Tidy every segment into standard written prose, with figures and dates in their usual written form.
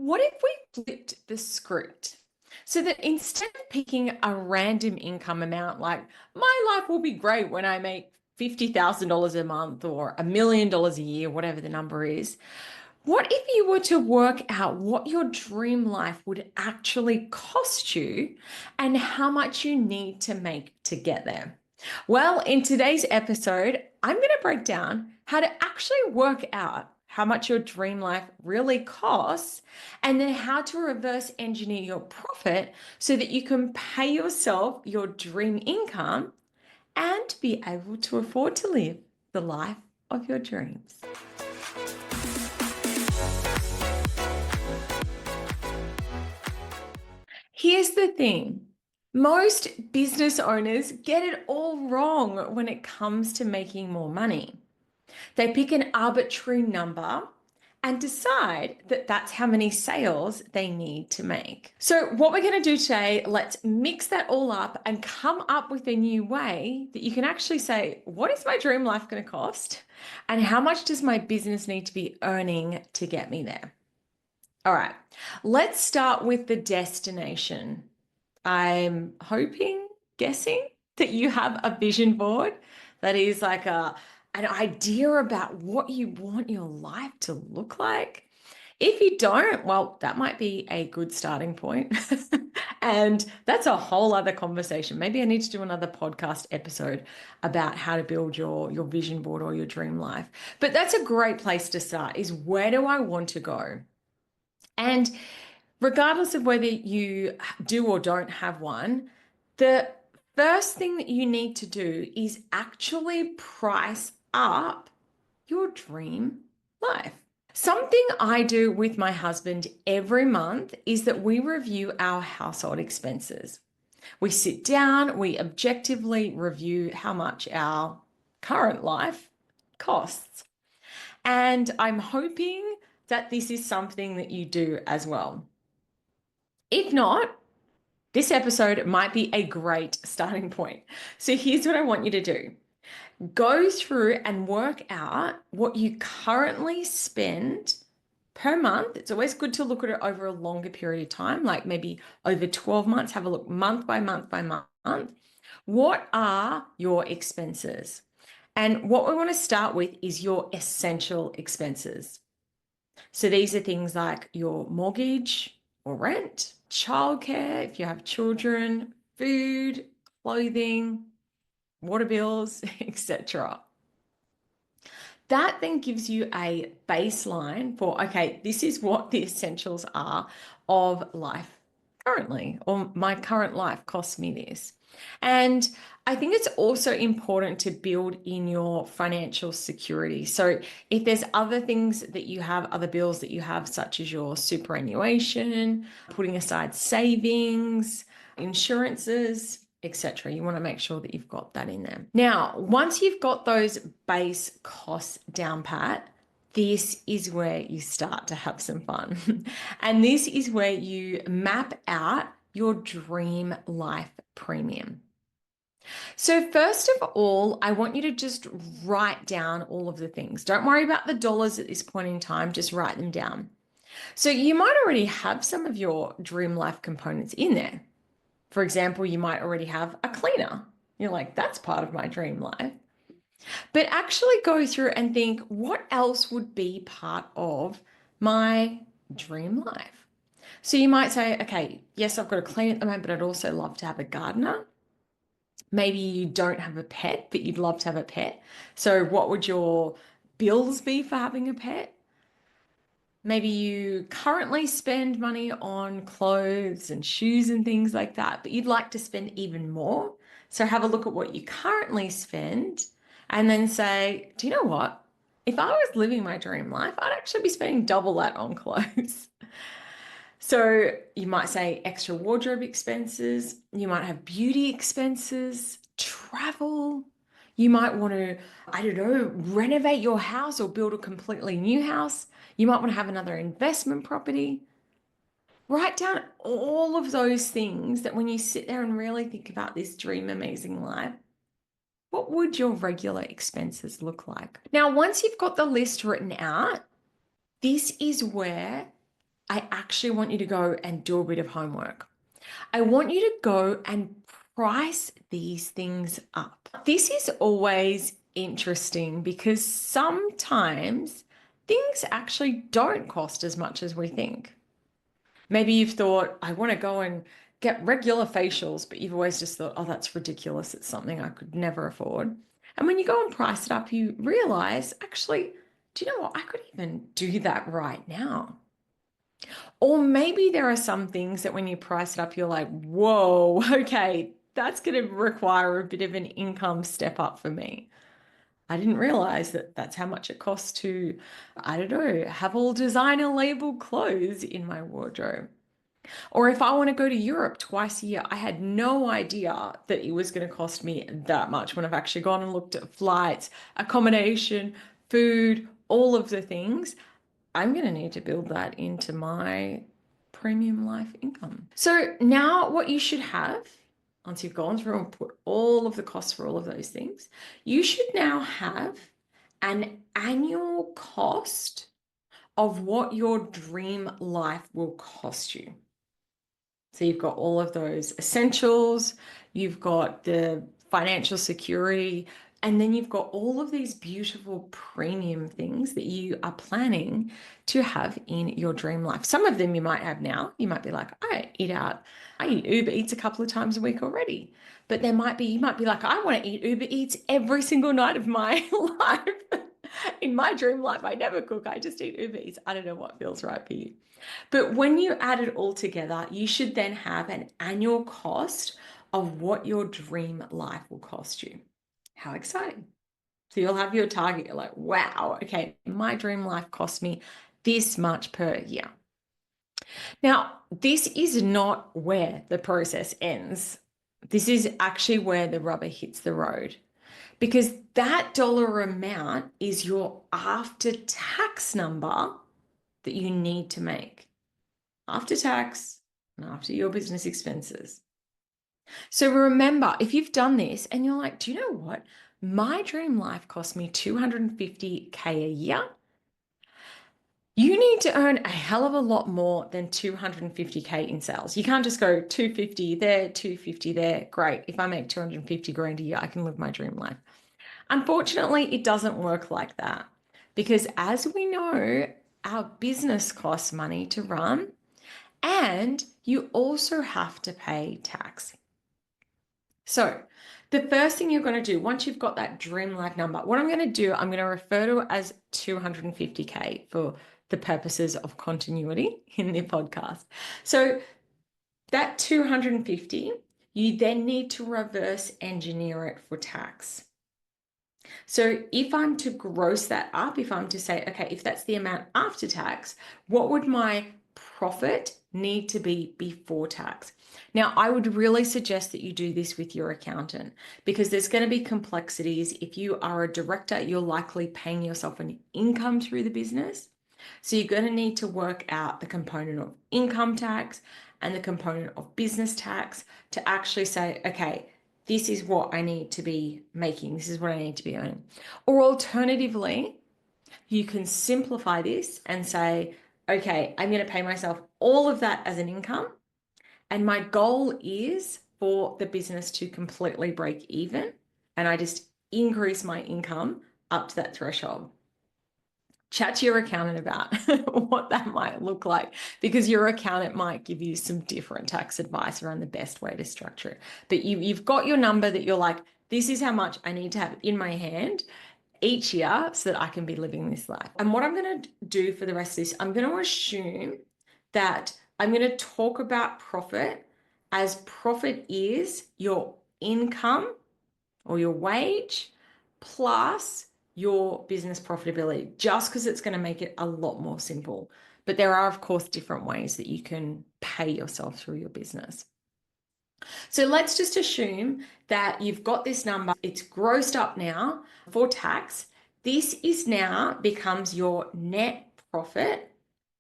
What if we flipped the script so that instead of picking a random income amount like my life will be great when I make $50,000 a month or $1 million a year, whatever the number is, what if you were to work out what your dream life would actually cost you and how much you need to make to get there? Well, in today's episode, I'm going to break down how to actually work out how much your dream life really costs and then how to reverse engineer your profit so that you can pay yourself your dream income and be able to afford to live the life of your dreams. Here's the thing. Most business owners get it all wrong when it comes to making more money. They pick an arbitrary number and decide that that's how many sales they need to make. So what we're going to do today, let's mix that all up and come up with a new way that you can actually say, what is my dream life going to cost? And how much does my business need to be earning to get me there? All right, let's start with the destination. I'm guessing that you have a vision board that is like an idea about what you want your life to look like. If you don't, well, that might be a good starting point. And that's a whole other conversation. Maybe I need to do another podcast episode about how to build your vision board or your dream life. But that's a great place to start is where do I want to go? And regardless of whether you do or don't have one, the first thing that you need to do is actually price up your dream life. Something I do with my husband every month is that we review our household expenses. We sit down, we objectively review how much our current life costs. And I'm hoping that this is something that you do as well. If not, this episode might be a great starting point. So here's what I want you to do. Go through and work out what you currently spend per month. It's always good to look at it over a longer period of time, like maybe over 12 months, have a look month by month by month. What are your expenses? And what we want to start with is your essential expenses. So these are things like your mortgage or rent, childcare, if you have children, food, clothing, water bills, etc. That then gives you a baseline for, okay, this is what the essentials are of life currently, or my current life costs me this. And I think it's also important to build in your financial security. So if there's other things that you have, other bills that you have, such as your superannuation, putting aside savings, insurances, etc. You want to make sure that you've got that in there. Now, once you've got those base costs down pat, this is where you start to have some fun. And this is where you map out your dream life premium. So first of all, I want you to just write down all of the things. Don't worry about the dollars at this point in time, just write them down. So you might already have some of your dream life components in there. For example, you might already have a cleaner. You're like, that's part of my dream life. But actually go through and think, what else would be part of my dream life? So you might say, okay, yes, I've got a cleaner at the moment, but I'd also love to have a gardener. Maybe you don't have a pet, but you'd love to have a pet. So what would your bills be for having a pet? Maybe you currently spend money on clothes and shoes and things like that, but you'd like to spend even more. So have a look at what you currently spend and then say, do you know what? If I was living my dream life, I'd actually be spending double that on clothes. So you might say extra wardrobe expenses. You might have beauty expenses, travel. You might want to, I don't know, renovate your house or build a completely new house. You might want to have another investment property. Write down all of those things that when you sit there and really think about this dream amazing life, what would your regular expenses look like? Now, once you've got the list written out, this is where I actually want you to go and do a bit of homework. I want you to go and price these things up. This is always interesting because sometimes things actually don't cost as much as we think. Maybe you've thought, I want to go and get regular facials, but you've always just thought, oh, that's ridiculous. It's something I could never afford. And when you go and price it up, you realize, actually, do you know what? I could even do that right now. Or maybe there are some things that when you price it up, you're like, whoa, okay, that's going to require a bit of an income step up for me. I didn't realize that that's how much it costs to, I don't know, have all designer labeled clothes in my wardrobe. Or if I want to go to Europe twice a year, I had no idea that it was going to cost me that much when I've actually gone and looked at flights, accommodation, food, all of the things. I'm going to need to build that into my premium life income. So now what you should have, once you've gone through and put all of the costs for all of those things, you should now have an annual cost of what your dream life will cost you. So you've got all of those essentials, you've got the financial security, and then you've got all of these beautiful premium things that you are planning to have in your dream life. Some of them you might have now. You might be like, I eat out. I eat Uber Eats a couple of times a week already. But you might be like, I want to eat Uber Eats every single night of my life. In my dream life, I never cook. I just eat Uber Eats. I don't know what feels right for you. But when you add it all together, you should then have an annual cost of what your dream life will cost you. How exciting. So you'll have your target. You're like, wow, okay, my dream life costs me this much per year. Now, this is not where the process ends. This is actually where the rubber hits the road because that dollar amount is your after tax number that you need to make. After tax and after your business expenses. So remember, if you've done this and you're like, do you know what? My dream life cost me $250K a year. You need to earn a hell of a lot more than $250K in sales. You can't just go 250 there, 250 there. Great. If I make 250 grand a year, I can live my dream life. Unfortunately, it doesn't work like that because as we know, our business costs money to run. And you also have to pay tax. So the first thing you're going to do once you've got that dream life number, what I'm going to do, I'm going to refer to it as 250K for the purposes of continuity in the podcast. So that 250, you then need to reverse engineer it for tax. So if I'm to gross that up, if I'm to say, okay, if that's the amount after tax, what would my profit need to be before tax? Now, I would really suggest that you do this with your accountant because there's going to be complexities. If you are a director, you're likely paying yourself an income through the business. So you're going to need to work out the component of income tax and the component of business tax to actually say, okay, this is what I need to be making. This is what I need to be earning. Or alternatively, you can simplify this and say, okay, I'm going to pay myself all of that as an income. And my goal is for the business to completely break even. And I just increase my income up to that threshold. Chat to your accountant about what that might look like because your accountant might give you some different tax advice around the best way to structure it. But you've got your number that you're like, this is how much I need to have in my hand each year so that I can be living this life. And what I'm going to do for the rest of this, I'm going to assume that I'm going to talk about profit as profit is your income or your wage plus your business profitability, just because it's going to make it a lot more simple. But there are, of course, different ways that you can pay yourself through your business. So let's just assume that you've got this number, it's grossed up now for tax. This is now becomes your net profit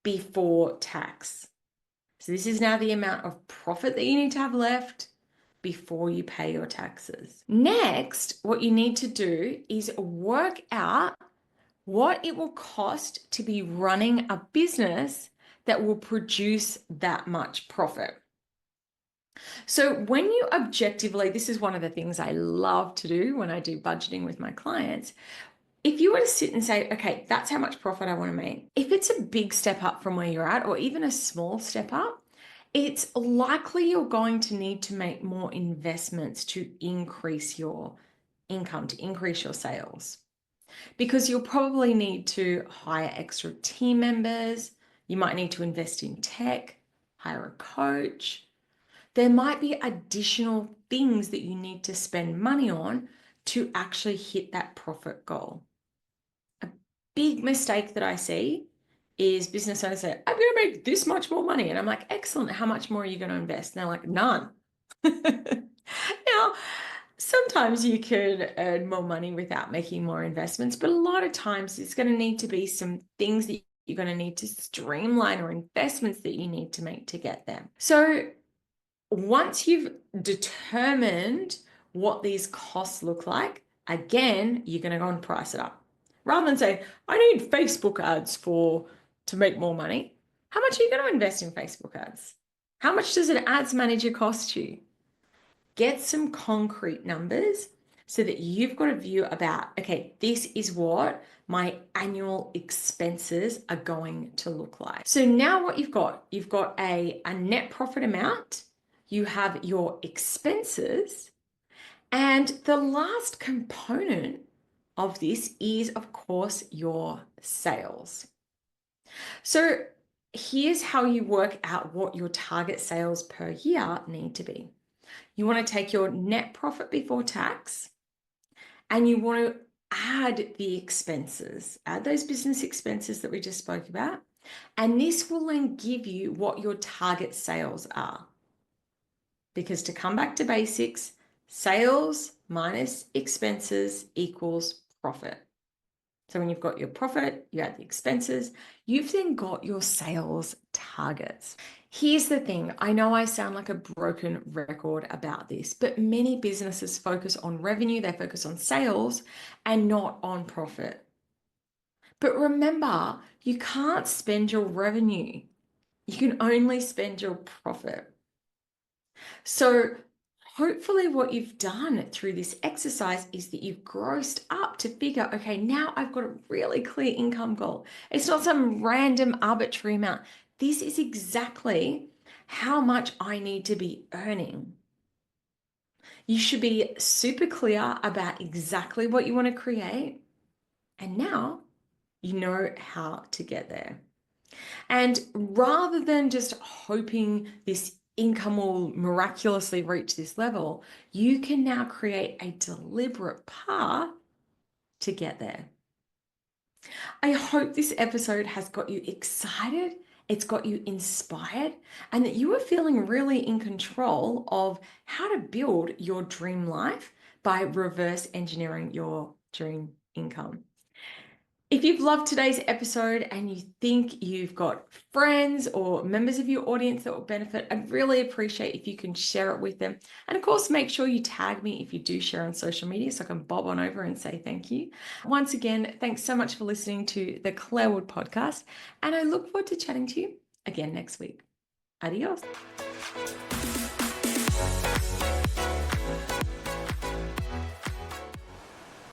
before tax. So this is now the amount of profit that you need to have left before you pay your taxes. Next, what you need to do is work out what it will cost to be running a business that will produce that much profit. So when you objectively, this is one of the things I love to do when I do budgeting with my clients. If you were to sit and say, okay, that's how much profit I want to make. If it's a big step up from where you're at, or even a small step up, it's likely you're going to need to make more investments to increase your income, to increase your sales. Because you'll probably need to hire extra team members. You might need to invest in tech, hire a coach. There might be additional things that you need to spend money on to actually hit that profit goal. A big mistake that I see is business owners say, I'm going to make this much more money. And I'm like, excellent. How much more are you going to invest? And they're like, none. Now, sometimes you could earn more money without making more investments, but a lot of times it's going to need to be some things that you're going to need to streamline or investments that you need to make to get there. So once you've determined what these costs look like, again, you're going to go and price it up. Rather than say, I need Facebook ads to make more money. How much are you going to invest in Facebook ads? How much does an ads manager cost you? Get some concrete numbers so that you've got a view about, okay, this is what my annual expenses are going to look like. So now what you've got a net profit amount, you have your expenses, and the last component of this is, of course, your sales. So here's how you work out what your target sales per year need to be. You want to take your net profit before tax and you want to add the expenses, add those business expenses that we just spoke about. And this will then give you what your target sales are. Because to come back to basics, sales minus expenses equals profit. So when you've got your profit, you add the expenses, you've then got your sales targets. Here's the thing, I know I sound like a broken record about this, but many businesses focus on revenue, they focus on sales and not on profit. But remember, you can't spend your revenue. You can only spend your profit. So hopefully what you've done through this exercise is that you've grossed up to figure, okay, now I've got a really clear income goal. It's not some random arbitrary amount. This is exactly how much I need to be earning. You should be super clear about exactly what you want to create. And now you know how to get there. And rather than just hoping this income will miraculously reach this level, you can now create a deliberate path to get there. I hope this episode has got you excited, it's got you inspired, and that you are feeling really in control of how to build your dream life by reverse engineering your dream income. If you've loved today's episode and you think you've got friends or members of your audience that will benefit, I'd really appreciate if you can share it with them. And of course, make sure you tag me if you do share on social media so I can bob on over and say thank you. Once again, thanks so much for listening to the Clarewood podcast, and I look forward to chatting to you again next week. Adios.